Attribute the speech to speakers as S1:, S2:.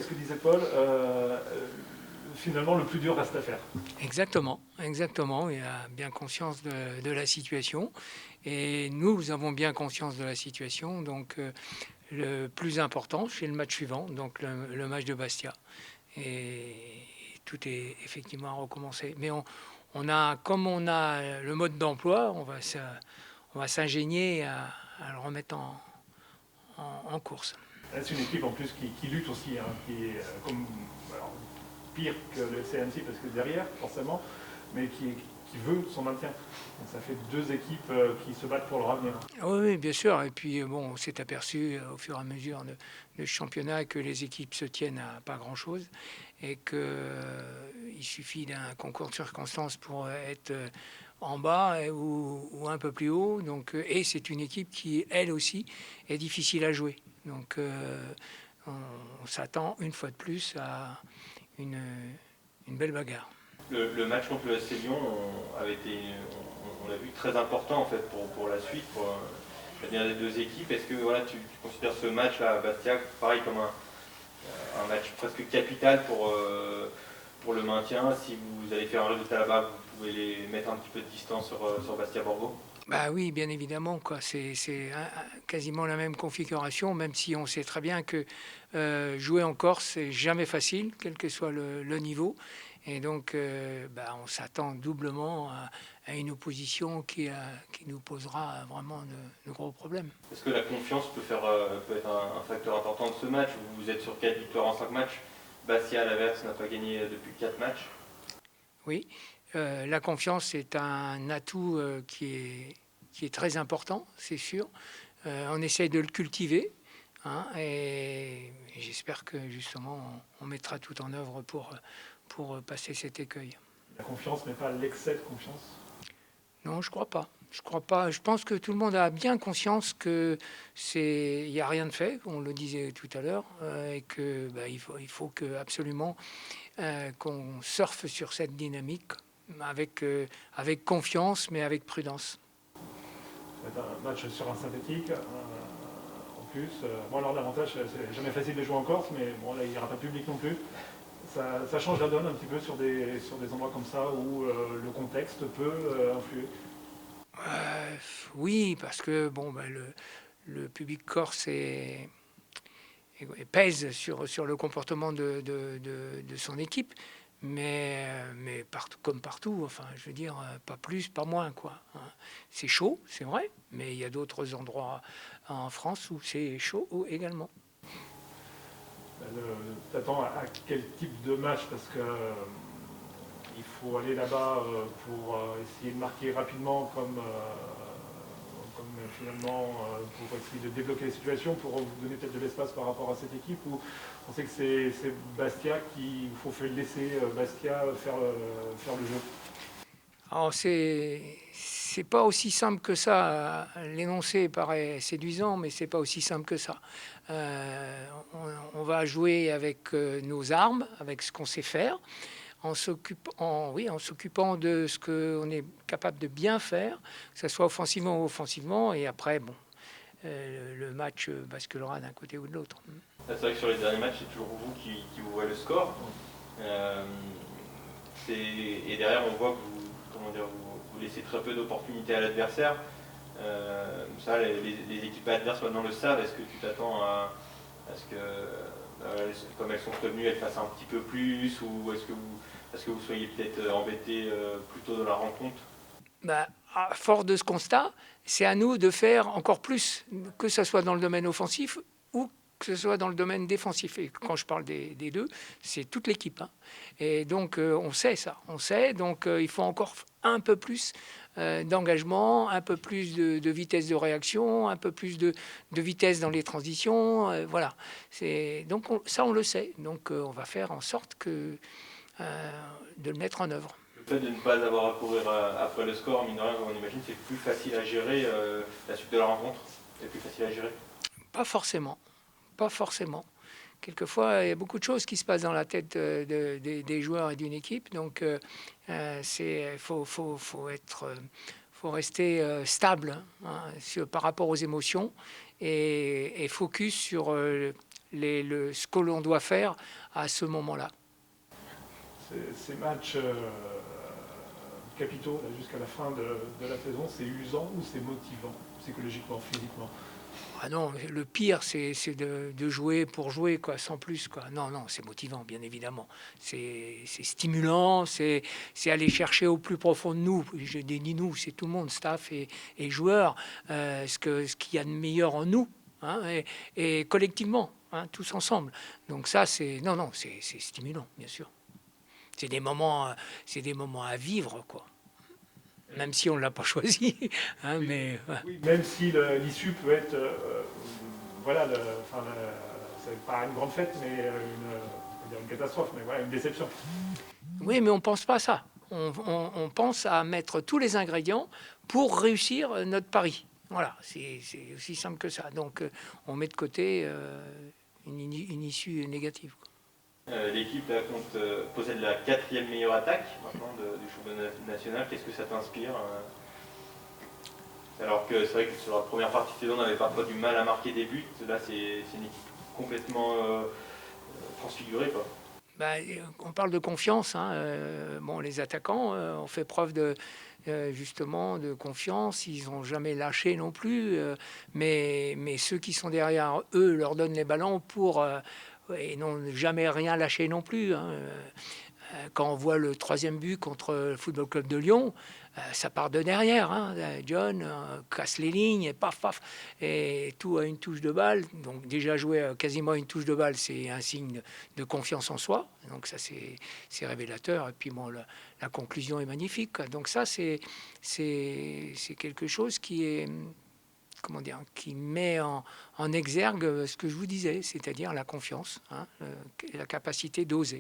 S1: que disait Paul, finalement le plus dur reste à faire.
S2: Exactement, exactement. Il a bien conscience de la situation et nous avons bien conscience de la situation. Donc le plus important, c'est le match suivant, donc le match de Bastia. Et tout est effectivement à recommencer. Mais comme on a le mode d'emploi, on va s'ingénier à le remettre en course.
S1: C'est une équipe en plus qui lutte aussi, hein, qui est comme, alors, pire que le CNC parce que derrière, forcément, mais qui veut son maintien. Donc ça fait deux équipes qui se battent pour leur avenir.
S2: Oui, oui, bien sûr. Et puis, bon, on s'est aperçu au fur et à mesure de championnat que les équipes se tiennent à pas grand-chose et qu'il suffit d'un concours de circonstances pour être en bas ou un peu plus haut. Donc, et c'est une équipe qui, elle aussi, est difficile à jouer. Donc, on s'attend une fois de plus à une, une belle bagarre.
S3: Le match contre le SC Lyon avait été, on l'a vu, très important en fait pour la suite, pour l'avenir des deux équipes. Est-ce que voilà, tu considères ce match à Bastia pareil comme un match presque capital pour le maintien? Si vous allez faire un résultat là-bas, vous pouvez les mettre un petit peu de distance sur Bastia Borgo?
S2: Bah oui, bien évidemment, quoi. C'est quasiment la même configuration, même si on sait très bien que jouer en Corse, c'est jamais facile, quel que soit le niveau. Et donc, bah, on s'attend doublement à une opposition qui nous posera vraiment de gros problèmes.
S3: Est-ce que la confiance peut être un facteur important de ce match? Vous êtes sur 4 victoires en 5 matchs. Bastia, à l'inverse, n'a pas gagné depuis 4 matchs.
S2: Oui, la confiance est un atout qui est très important, c'est sûr. On essaye de le cultiver, hein, et j'espère que justement on mettra tout en œuvre pour passer cet écueil.
S1: La confiance, mais pas l'excès de confiance.
S2: Non, je crois pas. Je crois pas. Je pense que tout le monde a bien conscience que il y a rien de fait, on le disait tout à l'heure, et que bah, il faut que absolument qu'on surfe sur cette dynamique avec confiance, mais avec prudence.
S1: Ça va être un match sur un synthétique. En plus, bon alors l'avantage, c'est jamais facile de jouer en Corse, mais bon là il n'y aura pas de public non plus. Ça change la donne un petit peu sur des endroits comme ça où le contexte peut influer.
S2: Euh, oui, parce que bon, ben, le public corse pèse sur le comportement de son équipe, mais partout, comme partout, enfin, je veux dire, pas plus, pas moins, quoi. Hein. C'est chaud, c'est vrai, mais il y a d'autres endroits en France où c'est chaud également.
S1: T'attends à quel type de match parce que il faut aller là-bas pour essayer de marquer rapidement comme finalement pour essayer de débloquer la situation, pour vous donner peut-être de l'espace par rapport à cette équipe ou on sait que c'est Bastia qu'il faut laisser Bastia faire le jeu.
S2: Alors c'est pas aussi simple que ça. L'énoncé paraît séduisant, mais c'est pas aussi simple que ça. On va jouer avec nos armes, avec ce qu'on sait faire, oui, en s'occupant de ce qu'on est capable de bien faire, que ce soit offensivement ou offensivement, et après, bon, le match basculera d'un côté ou de l'autre.
S3: C'est vrai que sur les derniers matchs, c'est toujours vous qui vous voyez le score. Euh, et derrière, on voit que vous laissez très peu d'opportunités à l'adversaire. Ça, les équipes adverses maintenant le savent. Est-ce que tu t'attends à ce que, comme elles sont prévenues, elles fassent un petit peu plus, ou est-ce que vous soyez peut-être embêté plus tôt dans la rencontre?
S2: Bah, à force de ce constat, c'est à nous de faire encore plus, que ce soit dans le domaine offensif ou que ce soit dans le domaine défensif. Et quand je parle des deux, c'est toute l'équipe. Hein. Et donc, on sait ça. On sait. Donc, il faut encore un peu plus d'engagement, un peu plus de vitesse de réaction, un peu plus de vitesse dans les transitions. Voilà. Donc, ça, on le sait. Donc, on va faire en sorte de le mettre en œuvre.
S3: Le fait de ne pas avoir à courir après le score, mine de rien, on imagine, c'est plus facile à gérer la suite de la rencontre. C'est plus facile à gérer.
S2: Pas forcément. Pas forcément. Quelquefois, il y a beaucoup de choses qui se passent dans la tête des joueurs et d'une équipe. Donc, faut rester stable hein, par rapport aux émotions et focus sur ce que l'on doit faire à ce moment-là.
S1: Ces matchs capitaux jusqu'à la fin de la saison, c'est usant ou c'est motivant, psychologiquement, physiquement?
S2: Ah non, le pire, c'est de jouer pour jouer, quoi, sans plus, quoi. Non, non, c'est motivant, bien évidemment. C'est stimulant, c'est aller chercher au plus profond de nous. Je dis nous, c'est tout le monde, staff et joueurs, ce qu'il y a de meilleur en nous, hein, et collectivement, hein, tous ensemble. Donc ça, c'est stimulant, bien sûr. C'est des moments à vivre, quoi. Même si on ne l'a pas choisi, hein, mais...
S1: Oui, même si l'issue peut être, voilà, c'est pas une grande fête, mais on va dire une catastrophe, mais voilà, une déception.
S2: Oui, mais on ne pense pas à ça. On pense à mettre tous les ingrédients pour réussir notre pari. Voilà, c'est aussi simple que ça. Donc, on met de côté une issue négative, quoi.
S3: L'équipe possède la 4e meilleure attaque maintenant du championnat national. Qu'est-ce que ça t'inspire alors que c'est vrai que sur la première partie de saison, on avait parfois du mal à marquer des buts. Là, c'est une équipe complètement transfigurée, quoi.
S2: On parle de confiance, hein. Bon, les attaquants ont fait preuve justement de confiance. Ils n'ont jamais lâché non plus. Mais ceux qui sont derrière eux leur donnent les ballons et n'ont jamais rien lâché non plus, hein. Quand on voit le 3e but contre le Football Club de Lyon, ça part de derrière, hein. John casse les lignes et paf, paf, et tout à une touche de balle. Donc déjà jouer quasiment à une touche de balle, c'est un signe de confiance en soi. Donc ça, c'est révélateur. Et puis bon, la conclusion est magnifique, quoi. Donc ça, c'est quelque chose qui est... comment dire, qui met en exergue ce que je vous disais, c'est-à-dire la confiance, hein, et la capacité d'oser.